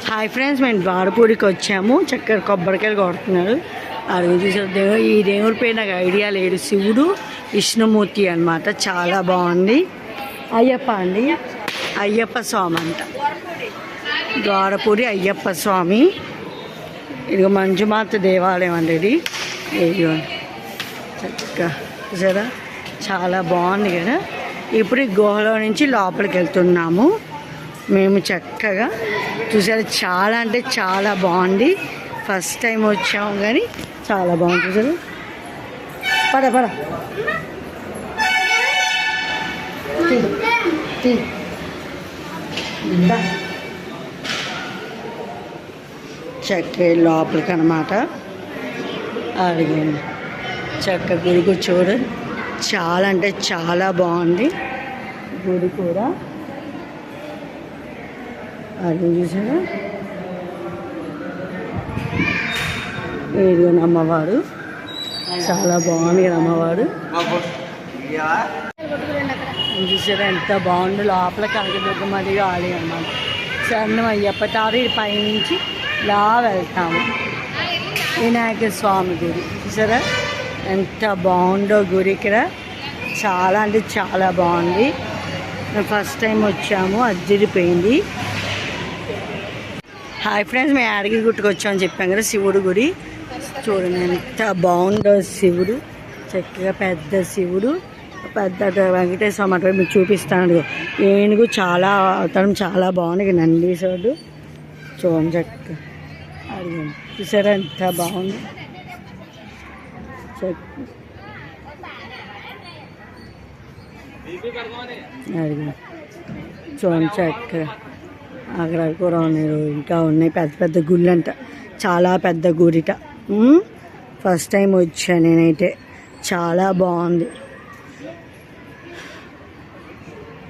Hi friends, మేము ద్వారపూడికి వచ్చాము. చక్కగా కొబ్బరికాయలు కొడుతున్నారు. అడుగు చూసారు. ఈ దేవుడి పేరు నాకు ఐడియా లేదు. శివుడు విష్ణుమూర్తి అనమాట. చాలా బాగుంది. అయ్యప్ప అండి, అయ్యప్ప స్వామి అంట. ద్వారపూడి అయ్యప్ప స్వామి. ఇది మంజుమాత దేవాలయం అండి. ఇది చక్కగా చూసారా, చాలా బాగుంది కదా. ఇప్పుడు ఈ గుహలో నుంచి లోపలికి వెళ్తున్నాము మేము. చక్కగా చూసారా, చాలా అంటే చాలా బాగుంది. ఫస్ట్ టైం వచ్చాము కానీ చాలా బాగుంది. చూసారు, పడ పడ చక్క లోపలికి అనమాట. అడిగాను చక్క గుడి చూడండి, చాలా అంటే చాలా బాగుంది గుడి కూడా. అది చూసారా, ఏడు అమ్మవారు చాలా బాగుంది కదా అమ్మవారు. చూసారా ఎంత బాగుంది. లోపల కనకదుర్గమ్మది ఆలయం అన్నమాట. సన్నం అయ్యప్ప తారు పైనుంచి ఇలా వెళ్తాము. వినాయక స్వామి గుడి చూసారా ఎంత బాగుందో గుడి. ఇక్కడ చాలా అంటే చాలా బాగుంది. మేము ఫస్ట్ టైం వచ్చాము, అదిరిపోయింది. హాయ్ ఫ్రెండ్స్, మేము యాదగిరి గుట్టుకు వచ్చామని చెప్పాం కదా, శివుడు గుడి చూడండి ఎంత బాగుందో. శివుడు చక్కగా పెద్ద శివుడు, పెద్ద వెంకటేశ్వర స్వామి అంటే మీకు చూపిస్తాను. ఏనుగు చాలా అవతారం చాలా బాగుంది. నందీశ్వరుడు చూడండి చక్కగా. అడిగాను చూసారా ఎంత బాగుంది. అడిగాను చూడండి చక్కగా. అక్కడ కూడా ఉన్నాయి, ఇంకా ఉన్నాయి పెద్ద పెద్ద గుళ్ళు అంట. చాలా పెద్ద గుడిట. ఫస్ట్ టైం వచ్చాను నేనైతే. చాలా బాగుంది.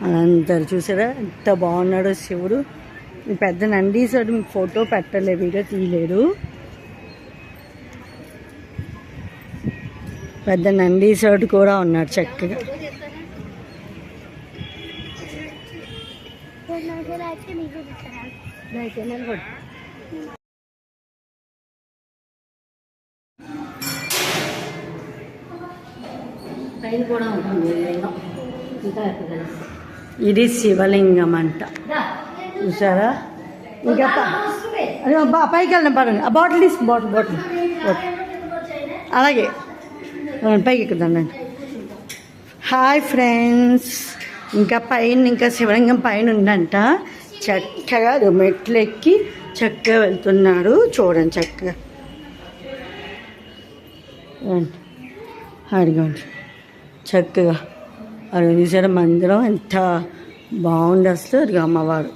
అందరు చూసారా ఎంత బాగున్నాడో శివుడు. పెద్ద నందీశ్వరుడు మీకు ఫోటో పెట్టలేదు, వీడియో తీయలేదు. పెద్ద నందీశ్వరుడు కూడా ఉన్నాడు చక్కగా. ఇది శివలింగం అంట చూసారా. ఇంకా అదే పైకి వెళ్ళిన పడండి. ఆ బాటిల్ తీసు, బాటిల్ అలాగే పైకి ఎక్కుదండి. హాయ్ ఫ్రెండ్స్, ఇంకా పైన ఇంకా శివలింగం పైన ఉందంట. చక్కగా మెట్లు ఎక్కి చక్కగా వెళ్తున్నాడు చూడండి చక్కగా. అడిగండి చక్కగా. అది చూసారా మందిరం ఎంత బాగుంది అసలు. అది అమ్మవారు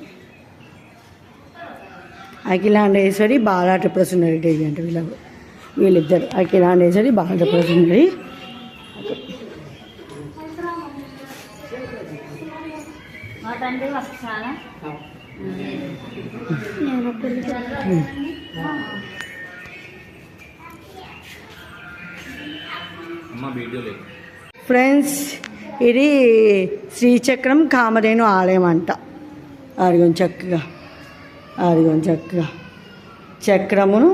అఖిలాండేశ్వరి, బాలాట ప్రసన్నరెడ్డి అంటే వీళ్ళిద్దరు. అఖిలాండేశ్వరి, బాలాట ప్రసన్నరెడ్డి. ఫ్రెండ్స్, ఇది శ్రీచక్రం కామధేను ఆలయం అంట. అడిగోని చక్కగా, అడిగోని చక్కగా చక్రమును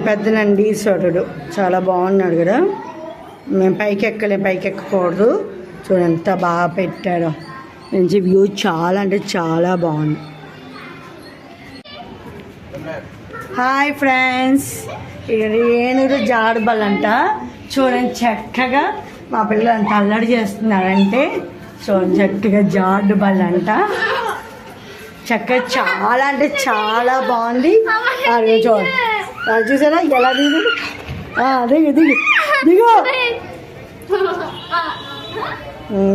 పెద్ద నందీశ్వరుడు చాలా బాగున్నాడు కదా. మేము పైకి ఎక్కలేము, పైకి ఎక్కకూడదు. చూడండి ఎంత బాగా పెట్టాడో. మంచి వ్యూ, చాలా అంటే చాలా బాగుంది. హాయ్ ఫ్రెండ్స్, ఏనుగు జారుబలంట. చూడండి చక్కగా మా పిల్లలు అంత అల్లడి చేస్తున్నారంటే. చూడండి చక్కగా జారుడు బల్ల అంట. చక్కగా చాలా అంటే చాలా బాగుంది. అది చూడండి, అది చూసారా ఎలా దిగు. దిగు దిగు దిగు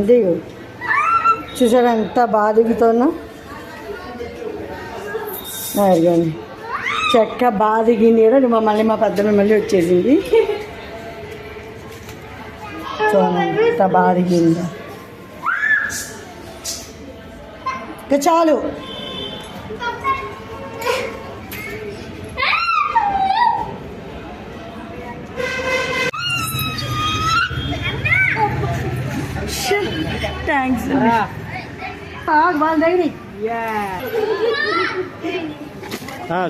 దిగు. చూసారా ఎంత బాగా దిగుతున్నా. అదిగోండి చెక్క బాగా దిగింది కదా. మళ్ళీ మా పెద్దమ్మ మళ్ళీ వచ్చేసింది. చూడండి ఎంత బాగా దిగింది. ఇంకా చాలు. థ్యాంక్స్ వాళ్ళ దగ్గర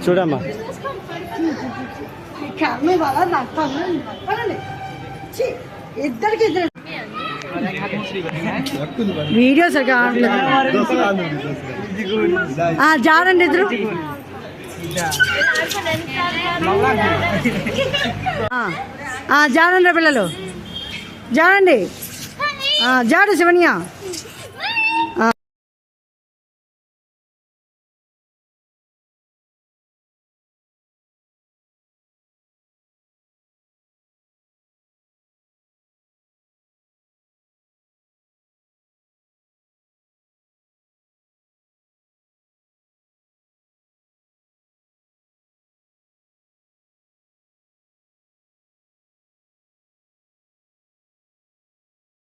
చూడమ్మా ఇద్దరికి ఇద్దరు వీడియో సరిగా జారండి ఇద్దరు జారండి పిల్లలు జారండి జాడు శివన్య